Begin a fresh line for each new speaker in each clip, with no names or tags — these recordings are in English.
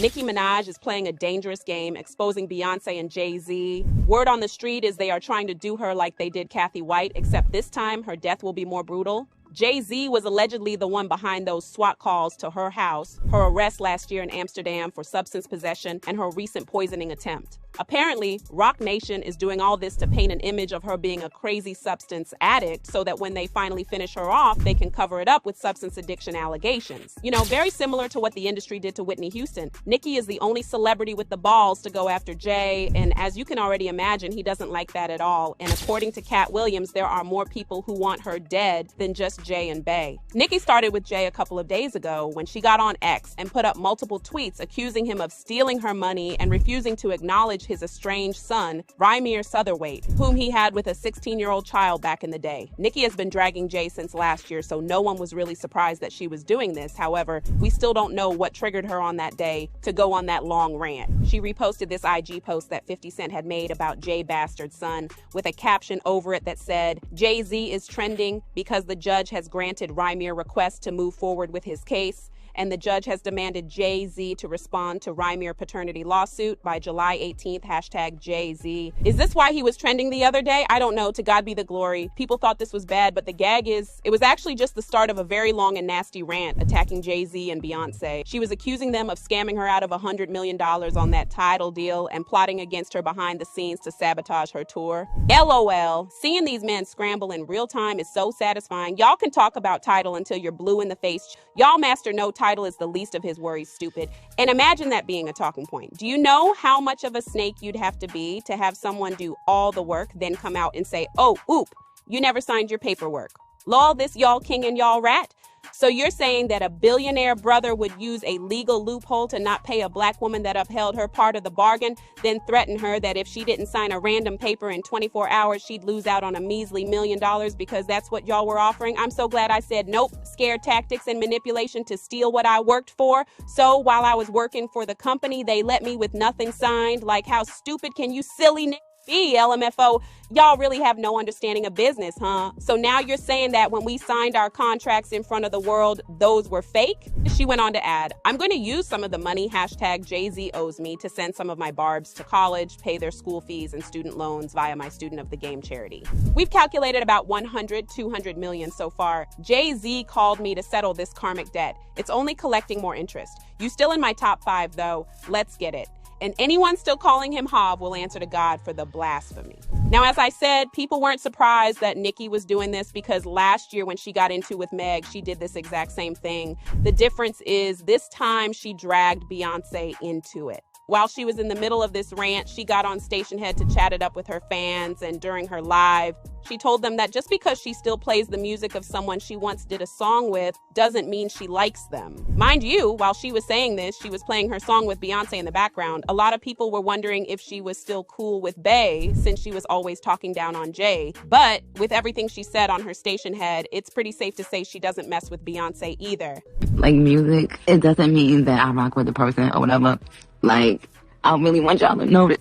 Nicki Minaj is playing a dangerous game, exposing Beyonce and Jay Z. Word on the street is they are trying to do her like they did Cathy White, except this time her death will be more brutal. JayZ was allegedly the one behind those SWAT calls to her house, her arrest last year in Amsterdam for substance possession, and her recent poisoning attempt. Apparently, Roc Nation is doing all this to paint an image of her being a crazy substance addict so that when they finally finish her off, they can cover it up with substance addiction allegations. You know, very similar to what the industry did to Whitney Houston. Nicki is the only celebrity with the balls to go after Jay, and as you can already imagine, he doesn't like that at all. And according to Katt Williams, there are more people who want her dead than just Jay and Bey. Nicki started with Jay a couple of days ago when she got on X and put up multiple tweets accusing him of stealing her money and refusing to acknowledge his estranged son, Rymere Sutherwaite, whom he had with a 16-year-old child back in the day. Nicki has been dragging Jay since last year, so no one was really surprised that she was doing this. However, we still don't know what triggered her on that day to go on that long rant. She reposted this IG post that 50 Cent had made about Jay Bastard's son with a caption over it that said, "JayZ is trending because the judge has granted Rymere request to move forward with his case, and the judge has demanded JayZ to respond to Rymere paternity lawsuit by July 18th, #JayZ. Is this why he was trending the other day? I don't know. To God be the glory. People thought this was bad, but the gag is, it was actually just the start of a very long and nasty rant attacking Jay-Z and Beyonce. She was accusing them of scamming her out of $100 million on that Tidal deal and plotting against her behind the scenes to sabotage her tour. LOL. Seeing these men scramble in real time is so satisfying. Y'all can talk about Tidal until you're blue in the face. Y'all master no Tidal is the least of his worries, stupid. And imagine that being a talking point. Do you know how much of a snake you'd have to have someone do all the work, then come out and say, "Oh, oop, you never signed your paperwork. Lol, this y'all king and y'all rat." So you're saying that a billionaire brother would use a legal loophole to not pay a black woman that upheld her part of the bargain, then threaten her that if she didn't sign a random paper in 24 hours, she'd lose out on a measly $1 million because that's what y'all were offering? I'm so glad I said nope. Scare tactics and manipulation to steal what I worked for. So while I was working for the company, they let me with nothing signed. Like, how stupid can you silly niggas be, LMFO? Y'all really have no understanding of business, huh? So now you're saying that when we signed our contracts in front of the world, those were fake? She went on to add, "I'm going to use some of the money #JayZ owes me to send some of my barbs to college, pay their school fees and student loans via my Student of the Game charity. We've calculated about 200 million so far. JayZ called me to settle this karmic debt. It's only collecting more interest. You still in my top 5 though. Let's get it. And anyone still calling him Hav will answer to God for the blasphemy." Now, as I said, people weren't surprised that Nicki was doing this because last year when she got into with Meg, she did this exact same thing. The difference is this time she dragged Beyonce into it. While she was in the middle of this rant, she got on Stationhead to chat it up with her fans, and during her live, she told them that just because she still plays the music of someone she once did a song with doesn't mean she likes them. Mind you, while she was saying this, she was playing her song with Beyonce in the background. A lot of people were wondering if she was still cool with Bey, since she was always talking down on Jay. But with everything she said on her Stationhead, it's pretty safe to say she doesn't mess with Beyonce either.
Like music, it doesn't mean that I rock with the person or whatever. Like, I really want y'all to notice.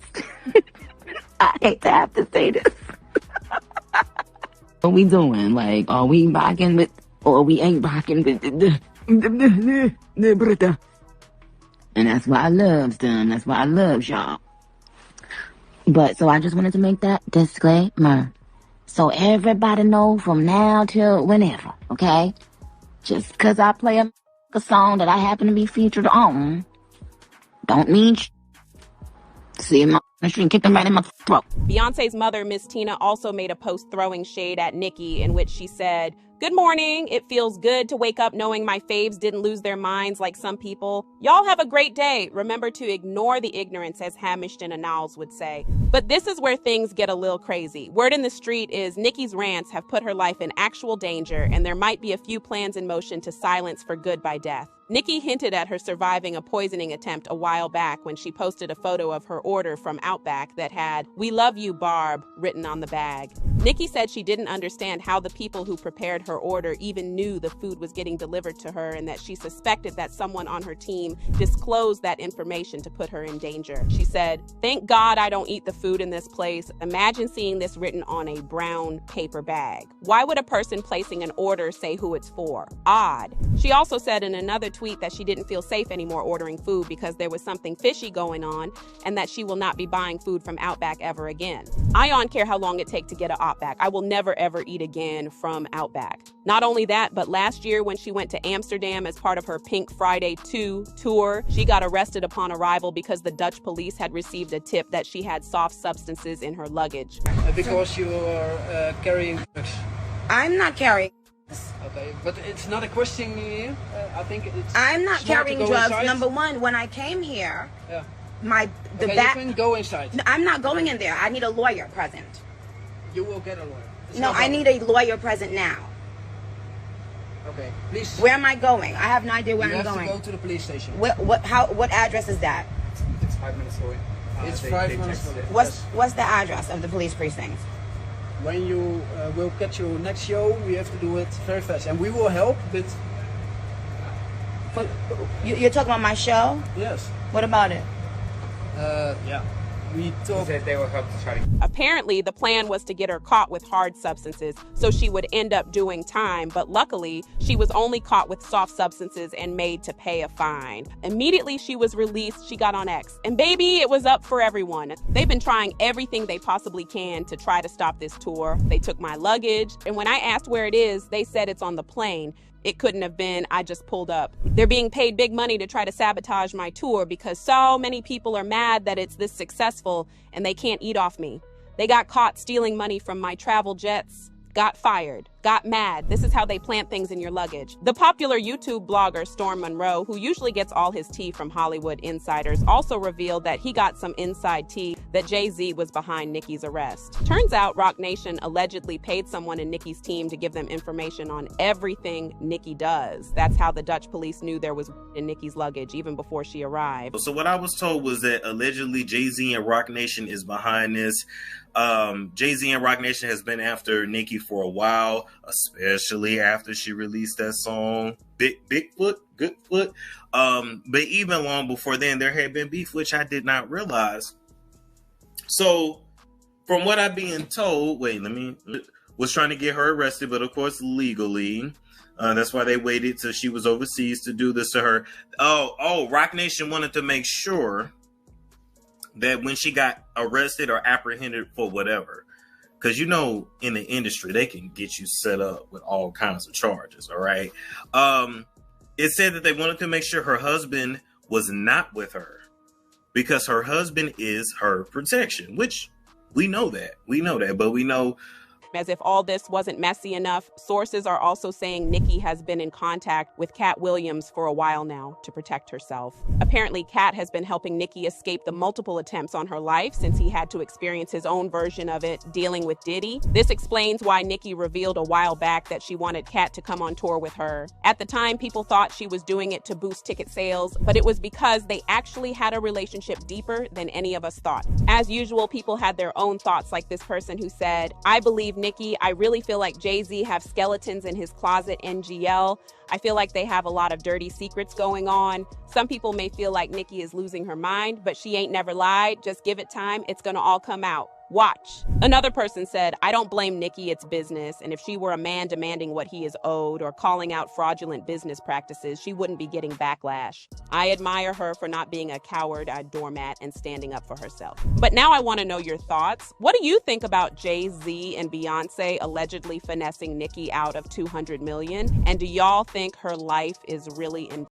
I hate to have to say this. What we doing? Like, are we rocking with, or we ain't rocking with and that's why I love them. That's why I love y'all. But, so I just wanted to make that disclaimer. So everybody know from now till whenever, okay? Just because I play a song that I happen to be featured on, don't mean see him on the street, kick them right in my throat.
Beyonce's mother, Miss Tina, also made a post throwing shade at Nicki in which she said, "Good morning. It feels good to wake up knowing my faves didn't lose their minds like some people. Y'all have a great day. Remember to ignore the ignorance, as Hamish and Anals would say." But this is where things get a little crazy. Word in the street is Nicki's rants have put her life in actual danger, and there might be a few plans in motion to silence for good by death. Nicki hinted at her surviving a poisoning attempt a while back when she posted a photo of her order from Outback that had "We love you, Barb" written on the bag. Nicki said she didn't understand how the people who prepared her order even knew the food was getting delivered to her, and that she suspected that someone on her team disclosed that information to put her in danger. She said, "Thank God I don't eat the food in this place. Imagine seeing this written on a brown paper bag. Why would a person placing an order say who it's for? Odd." She also said in another tweet that she didn't feel safe anymore ordering food because there was something fishy going on, and that she will not be buying food from Outback ever again. "I don't care how long it takes to get an Outback. I will never ever eat again from Outback." Not only that, but last year when she went to Amsterdam as part of her Pink Friday 2 tour, she got arrested upon arrival because the Dutch police had received a tip that she had soft substances in her luggage.
Because you are carrying drugs.
I'm not carrying.
Okay, but it's not a question here. I think it's.
I'm not carrying drugs.
Inside.
Number one, when I came here,
yeah.
the
okay,
back.
You can go inside.
No, I'm not going in there. I need a lawyer present.
You will get a lawyer.
No, I need a lawyer present now.
Okay, please.
Where am I going? I have no idea where I'm going.
You have to go to the police station.
What address is that?
It's 5 minutes away.
It's 5 minutes away.
What's the address of the police precinct?
When you will catch your next show, we have to do it very fast, and we will help. But
you're talking about my show?
Yes.
What about it?
Yeah. We talked.
Said they will help to try to.
Apparently, the plan was to get her caught with hard substances so she would end up doing time, but luckily, she was only caught with soft substances and made to pay a fine. Immediately she was released, she got on X. And baby, it was up for everyone. They've been trying everything they possibly can to try to stop this tour. They took my luggage, and when I asked where it is, they said it's on the plane. It couldn't have been, I just pulled up. They're being paid big money to try to sabotage my tour because so many people are mad that it's this successful and they can't eat off me. They got caught stealing money from my travel jets, got fired, got mad. This is how they plant things in your luggage. The popular YouTube blogger Storm Monroe, who usually gets all his tea from Hollywood insiders, also revealed that he got some inside tea that JayZ was behind Nicki's arrest. Turns out Roc Nation allegedly paid someone in Nicki's team to give them information on everything Nicki does. That's how the Dutch police knew there was in Nicki's luggage even before she arrived.
So what I was told was that allegedly JayZ and Roc Nation is behind this. JayZ and Roc Nation has been after Nicki for a while, especially after she released that song Bigfoot, Goodfoot. But even long before then, there had been beef, which I did not realize. So from what I'm being told, was trying to get her arrested, but of course legally. That's why they waited till she was overseas to do this to her. Roc Nation wanted to make sure that when she got arrested or apprehended for whatever, because you know in the industry they can get you set up with all kinds of charges, all right? It said that they wanted to make sure her husband was not with her because her husband is her protection, which we know that, but we know.
As if all this wasn't messy enough, sources are also saying Nicki has been in contact with Katt Williams for a while now to protect herself. Apparently, Katt has been helping Nicki escape the multiple attempts on her life since he had to experience his own version of it dealing with Diddy. This explains why Nicki revealed a while back that she wanted Katt to come on tour with her. At the time, people thought she was doing it to boost ticket sales, but it was because they actually had a relationship deeper than any of us thought. As usual, people had their own thoughts, like this person who said, "I believe Nicki. I really feel like JayZ have skeletons in his closet, NGL. I feel like they have a lot of dirty secrets going on. Some people may feel like Nicki is losing her mind, but she ain't never lied. Just give it time. It's gonna all come out. Watch." Another person said, "I don't blame Nicki, it's business. And if she were a man demanding what he is owed or calling out fraudulent business practices, she wouldn't be getting backlash. I admire her for not being a coward, a doormat, and standing up for herself." But now I want to know your thoughts. What do you think about JayZ and Beyonce allegedly finessing Nicki out of $200 million? And do y'all think her life is really in